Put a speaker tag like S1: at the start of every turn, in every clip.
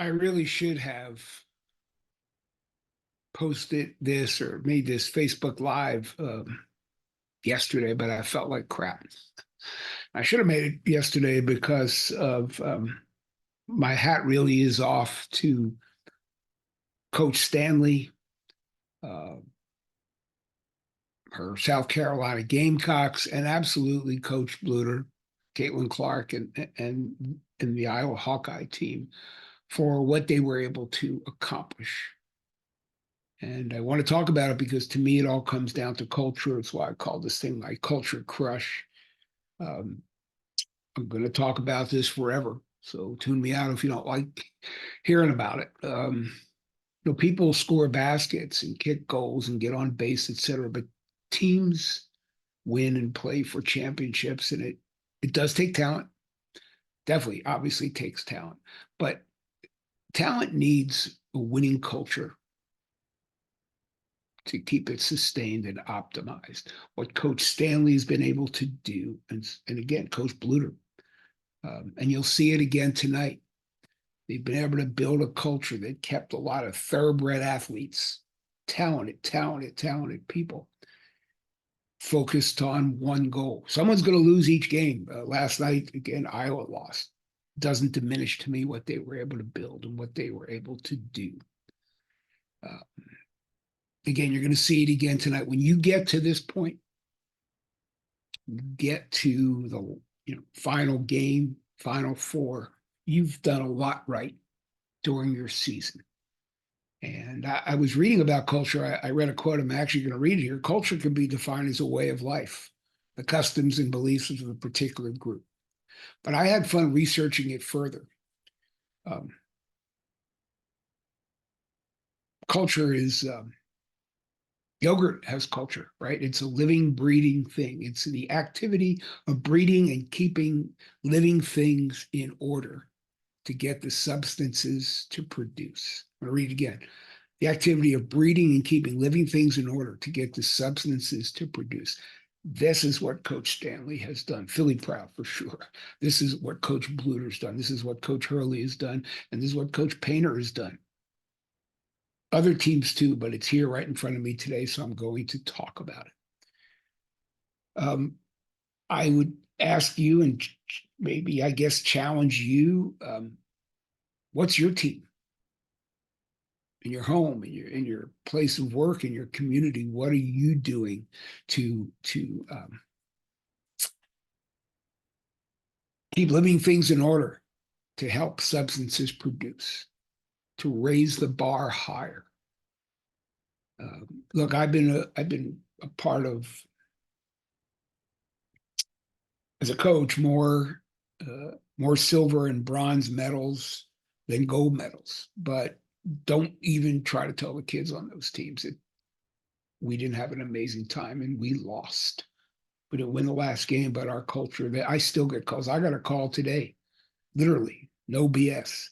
S1: I really should have posted this or made this Facebook Live yesterday, but I felt like crap. I should have made it yesterday because of my hat really is off to Coach Stanley, uh, her South Carolina Gamecocks, and absolutely Coach Bluder, Caitlin Clark, and the Iowa Hawkeye team for what they were able to accomplish. And I want to talk about it because to me, it all comes down to culture. It's why I call this thing my culture crush. Um, I'm going to talk about this forever. So tune me out if you don't like hearing about it. People score baskets and kick goals and get on base, etc. But teams win and play for championships, and it does take talent. Definitely, obviously takes talent, but talent needs a winning culture to keep it sustained and optimized. What Coach Stanley has been able to do, and again, Coach Bluder, and you'll see it again tonight. They've been able to build a culture that kept a lot of thoroughbred athletes, talented people, focused on one goal. Someone's going to lose each game. Last night, again, Iowa lost. Doesn't diminish to me what they were able to build and what they were able to do. Again, you're going to see it again tonight. When you get to this point, get to the final game, final four, you've done a lot right during your season. And I was reading about culture. I read a quote. I'm actually going to read it here. Culture can be defined as a way of life, the customs and beliefs of a particular group. But I had fun researching it further. Culture is yogurt has culture, right? It's a living, breathing thing. It's the activity of breeding and keeping living things in order to get the substances to produce. I'm going to read it again. The activity of breeding and keeping living things in order to get the substances to produce. This is what Coach Stanley has done. Philly proud for sure. This is what Coach Bluder's done. This is what Coach Hurley has done. And this is what Coach Painter has done. Other teams too, but it's here right in front of me today, so I'm going to talk about it. I would ask you and maybe, I guess, challenge you. What's your team? In your home, in your place of work, in your community, what are you doing to keep living things in order, to help substances produce, to raise the bar higher? Look, I've been a part of, as a coach, more silver and bronze medals than gold medals, but don't even try to tell the kids on those teams that we didn't have an amazing time and we lost. We didn't win the last game, but our culture, that I still get calls. I got a call today, literally, no BS,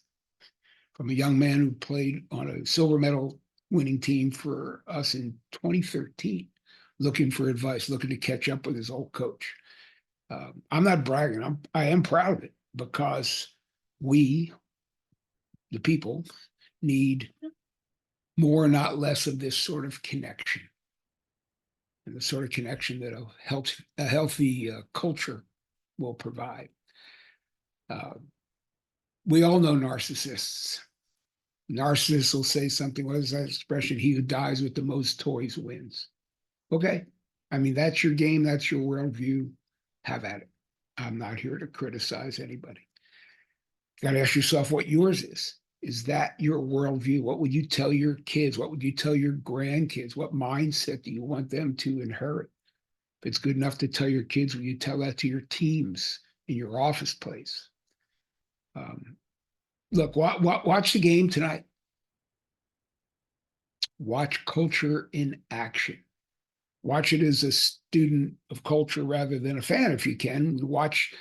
S1: from a young man who played on a silver medal winning team for us in 2013, looking for advice, looking to catch up with his old coach. I'm not bragging. I am proud of it because we, the people, need more, not less, of this sort of connection, and the sort of connection that a healthy culture will provide. We all know narcissists. Narcissists will say something. What is that expression? He who dies with the most toys wins. Okay. I mean, that's your game. That's your worldview. Have at it. I'm not here to criticize anybody. You got to ask yourself what yours is. Is that your worldview? What would you tell your kids? What would you tell your grandkids? What mindset do you want them to inherit? If it's good enough to tell your kids, will you tell that to your teams in your office place? Look, watch the game tonight. Watch culture in action. Watch it as a student of culture rather than a fan, if you can. Watch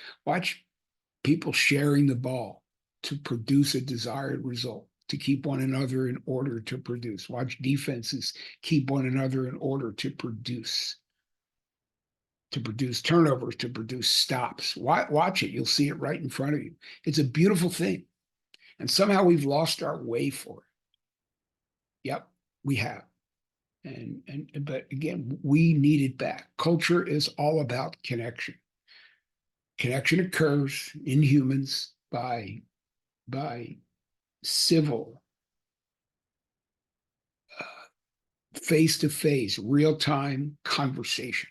S1: people sharing the ball to produce a desired result, to keep one another in order to produce. Watch defenses keep one another in order to produce turnovers, to produce stops. Watch it. You'll see it right in front of you. It's a beautiful thing. And somehow we've lost our way for it. Yep, we have. But again, we need it back. Culture is all about connection. Connection occurs in humans by civil, face-to-face, real-time conversation.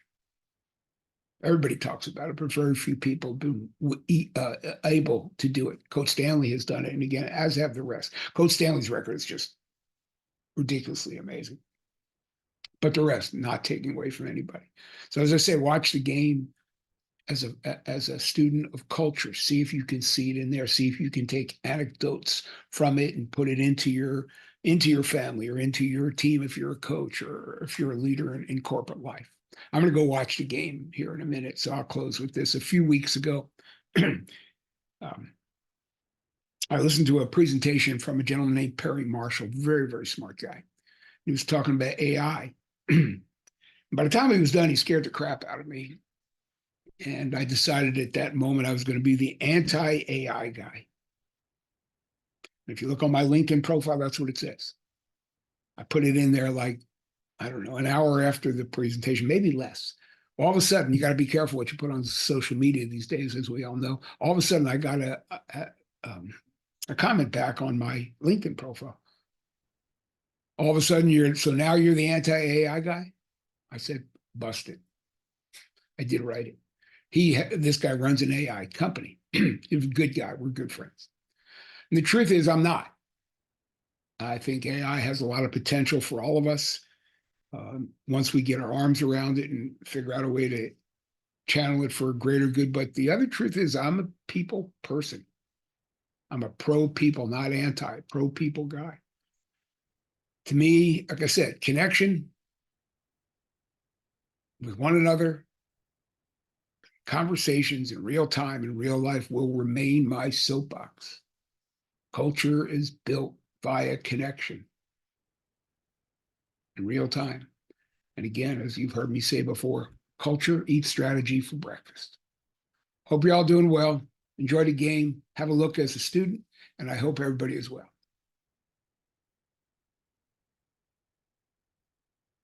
S1: Everybody talks about it, but very few people have been able to do it. Coach Stanley has done it, and again, as have the rest. Coach Stanley's record is just ridiculously amazing. But the rest, not taking away from anybody. So as I say, watch the game as a student of culture. See if you can see it in there. See if you can take anecdotes from it and put it into your family or into your team if you're a coach or if you're a leader in corporate life. I'm going to go watch the game here in a minute, so I'll close with this. A few weeks ago, I listened to a presentation from a gentleman named Perry Marshall, very, very smart guy. He was talking about AI. By the time he was done, he scared the crap out of me. And I decided at that moment I was going to be the anti-AI guy. If you look on my LinkedIn profile, that's what it says. I put it in there like, I don't know, an hour after the presentation, maybe less. All of a sudden, you got to be careful what you put on social media these days, as we all know. All of a sudden, I got a comment back on my LinkedIn profile. All of a sudden, so now you're the anti-AI guy? I said, busted. I did write it. This guy runs an AI company. He's a good guy. We're good friends. And the truth is, I'm not. I think AI has a lot of potential for all of us. Once we get our arms around it and figure out a way to channel it for a greater good. But the other truth is, I'm a people person. I'm a pro-people, not pro-people guy. To me, like I said, connection with one another, conversations in real time, in real life will remain my soapbox. Culture is built via connection in real time. And again, as you've heard me say before, culture eats strategy for breakfast. Hope you're all doing well. Enjoy the game. Have a look as a student, and I hope everybody is well.